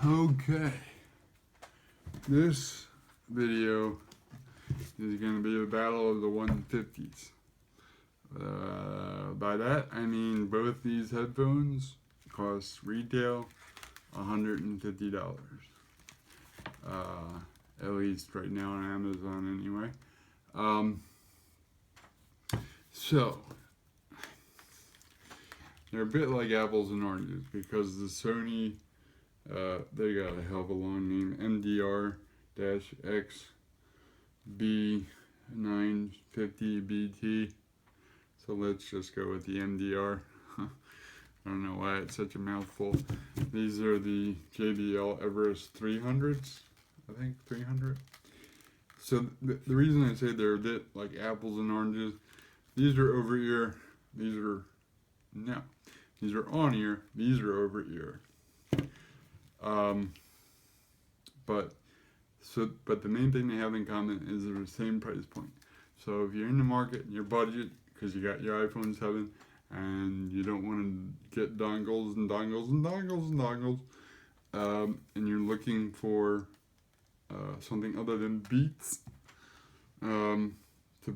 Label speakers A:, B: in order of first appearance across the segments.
A: Okay, this video is going to be a battle of the 150s. By that I mean both these headphones cost retail $150. At least right now on Amazon anyway. So they're a bit like apples and oranges because the Sony, they got a hell of a long name, MDRXB950BT. So let's just go with the MDR. I don't know why it's such a mouthful. These are the JBL Everest 300s, I think 300. So the reason I say they're a bit like apples and oranges, these are over ear, these are on ear, these are over ear. But the main thing they have in common is they're the same price point. So if you're in the market and your budget, because you got your iPhone 7 and you don't want to get dongles and you're looking for something other than Beats to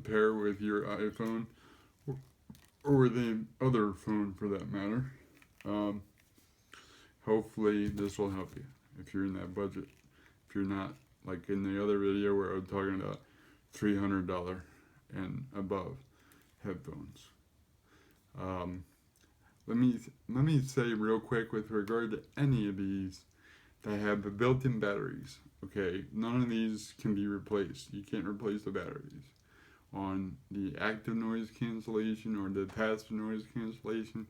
A: pair with your iPhone or with any other phone for that matter, hopefully this will help you if you're in that budget. If you're not, like in the other video where I was talking about $300 and above headphones. Let me say real quick with regard to any of these that have the built-in batteries. Okay, none of these can be replaced. You can't replace the batteries. On the active noise cancellation or the passive noise cancellation,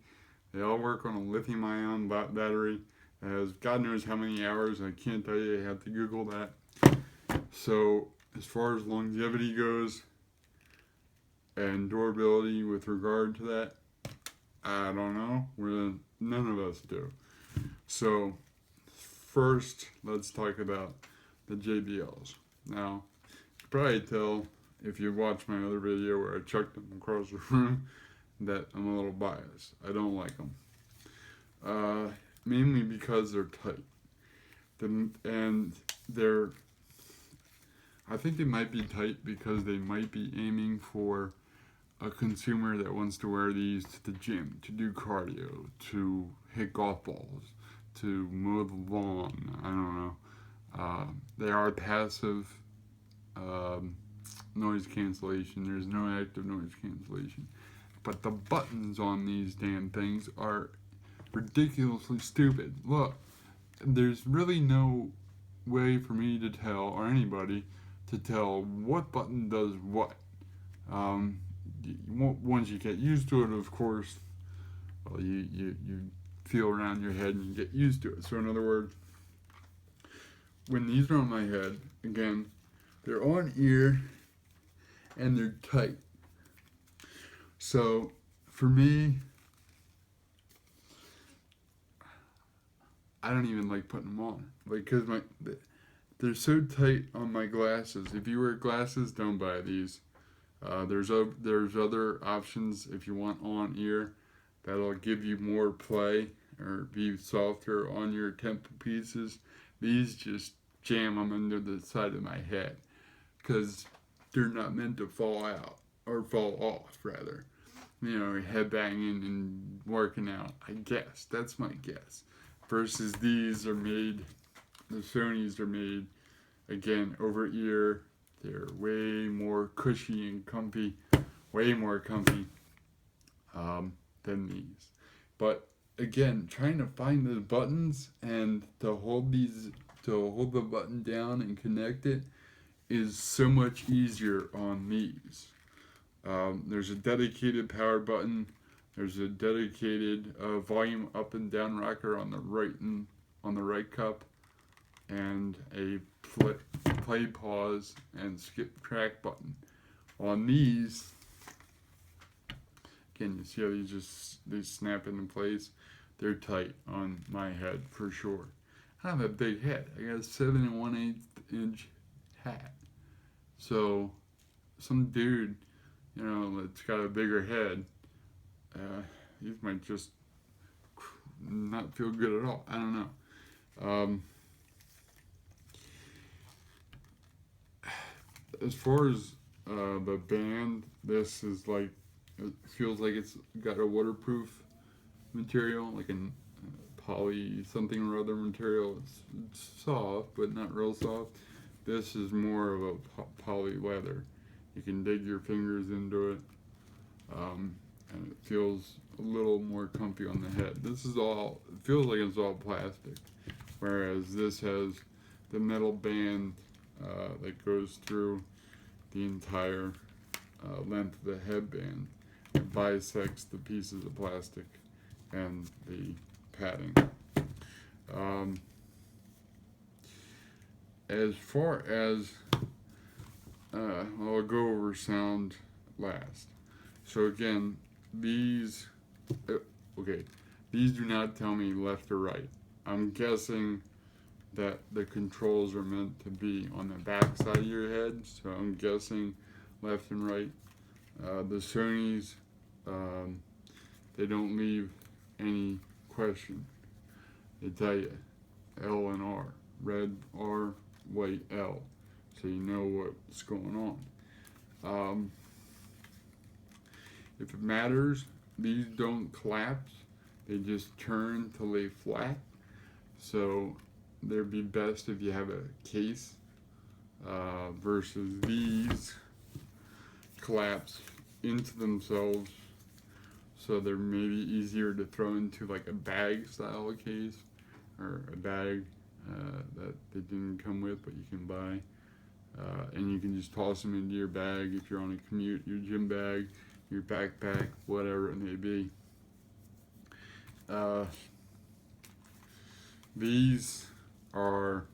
A: they all work on a lithium-ion battery that has God knows how many hours. I can't tell you. I have to Google that. So as far as longevity goes and durability with regard to that, I don't know. None of us do. So first, let's talk about the JBLs. Now, you can probably tell if you watch my other video where I chucked them across the room that I'm a little biased. I don't like them. Mainly because they're tight. I think they might be tight because they might be aiming for a consumer that wants to wear these to the gym, to do cardio, to hit golf balls, to mow the lawn. I don't know. They are passive noise cancellation. There's no active noise cancellation. But the buttons on these damn things are ridiculously stupid. Look, there's really no way for me to tell, or anybody to tell, what button does what. Once you get used to it, of course, well, you feel around your head and you get used to it. So in other words, when these are on my head, again, they're on ear and they're tight. So for me, I don't even like putting them on, because they're so tight on my glasses. If you wear glasses, don't buy these. There's other options if you want on ear that'll give you more play or be softer on your temple pieces. These just jam them into the side of my head because they're not meant to fall out or fall off, rather. You know, head banging and working out, I guess. That's my guess. Versus these are made, the Sonys are made, again, over ear. They're way more cushy and comfy, way more comfy than these. But again, trying to find the buttons and to hold the button down and connect it is so much easier on these. There's a dedicated power button. There's a dedicated volume up and down rocker on the right cup, and a play, pause, and skip track button. On these, again, you see how they snap into place. They're tight on my head for sure. I have a big head. I got a 7 1/8 inch hat. So some dude, that's got a bigger head, he might just not feel good at all. I don't know. as far as the band, this is like, it feels like it's got a waterproof material, like a poly something or other material. It's soft, but not real soft. This is more of a poly leather. You can dig your fingers into it, and it feels a little more comfy on the head. This is all, it feels like it's all plastic, whereas this has the metal band that goes through the entire length of the headband. It bisects the pieces of plastic and the padding. As far as, I'll go over sound last. So again, these, okay, these do not tell me left or right. I'm guessing that the controls are meant to be on the back side of your head, so I'm guessing left and right. The Sonys, they don't leave any question. They tell you L and R, red R, white L, so you know what's going on. If it matters, these don't collapse, they just turn to lay flat, so they'd be best if you have a case, versus these collapse into themselves, so they're maybe easier to throw into like a bag style case, or a bag that they didn't come with but you can buy, and you can just toss them into your bag if you're on a commute, your gym bag, your backpack, whatever it may be. These are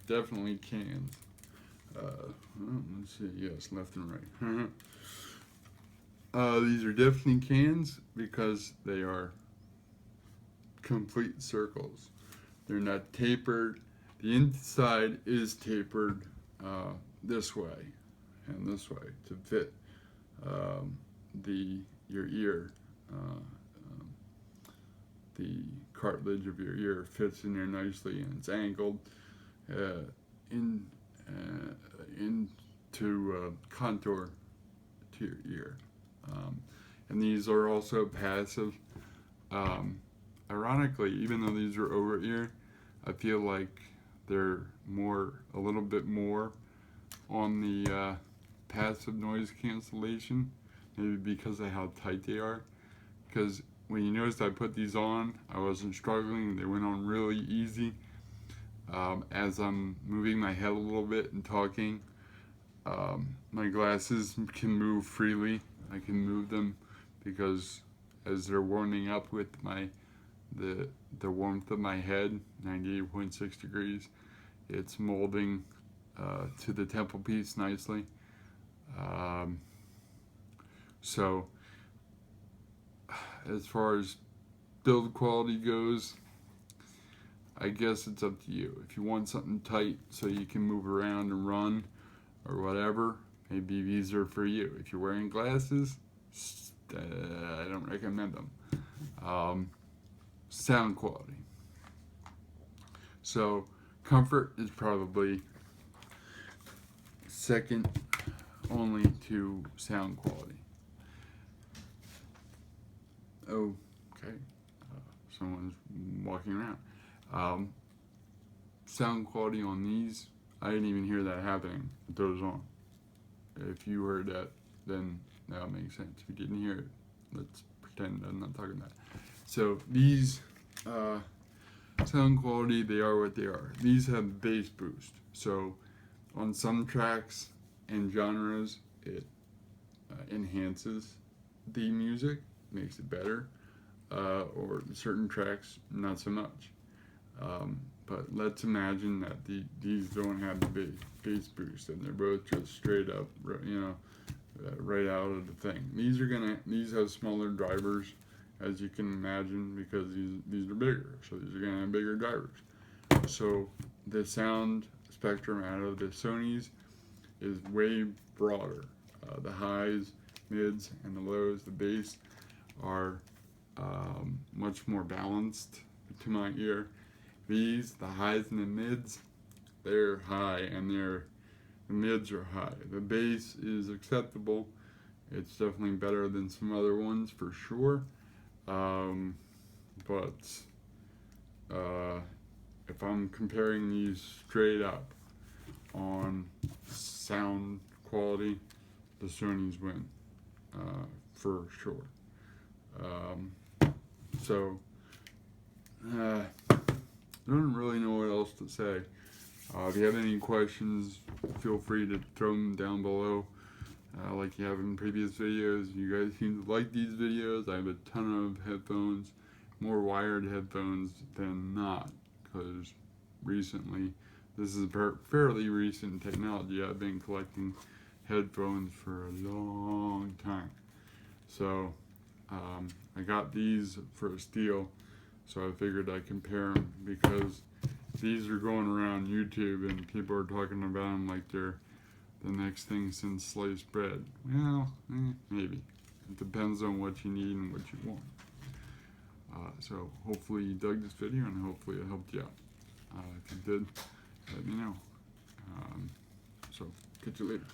A: definitely cans. Let's see, yes, left and right. These are definitely cans because they are complete circles. They're not tapered. The inside is tapered this way and this way to fit your ear. The cartilage of your ear fits in there nicely, and it's angled into contour to your ear. And these are also passive. Ironically, even though these are over ear, I feel like they're a little bit more on the passive noise cancellation, maybe because of how tight they are. Because when you noticed I put these on, I wasn't struggling, they went on really easy. As I'm moving my head a little bit and talking, my glasses can move freely. I can move them because as they're warming up with the warmth of my head, 98.6 degrees, it's molding to the temple piece nicely. So as far as build quality goes, I guess it's up to you. If you want something tight so you can move around and run or whatever, maybe these are for you. If you're wearing glasses, I don't recommend them. Sound quality. So comfort is probably second only to sound quality. Oh, okay. Someone's walking around. Sound quality on these, I didn't even hear that happening with those on. If you heard that, then that makes sense. If you didn't hear it, let's pretend I'm not talking about it. So these sound quality, they are what they are. These have bass boost. So on some tracks and genres, it enhances the music, makes it better, or certain tracks, not so much. But let's imagine that these don't have the bass boost, and they're both just straight up, right out of the thing. These have smaller drivers, as you can imagine, because these are bigger, so these are gonna have bigger drivers. So the sound spectrum out of the Sonys is way broader. The highs, mids, and the lows, the bass, are much more balanced to my ear. These, the highs and the mids, they're high and they're The mids are high. The bass is acceptable. It's definitely better than some other ones for sure. But if I'm comparing these straight up on sound quality, the Sonys win for sure. I don't really know what else to say. If you have any questions, feel free to throw them down below. Like you have in previous videos, you guys seem to like these videos. I have a ton of headphones, more wired headphones than not, because recently, this is fairly recent technology. I've been collecting headphones for a long time. So I got these for a steal, so I figured I'd compare them, because these are going around YouTube and people are talking about them like they're the next thing since sliced bread. Well, maybe. It depends on what you need and what you want. So hopefully you dug this video, and hopefully it helped you out. If you did, let me know. So catch you later.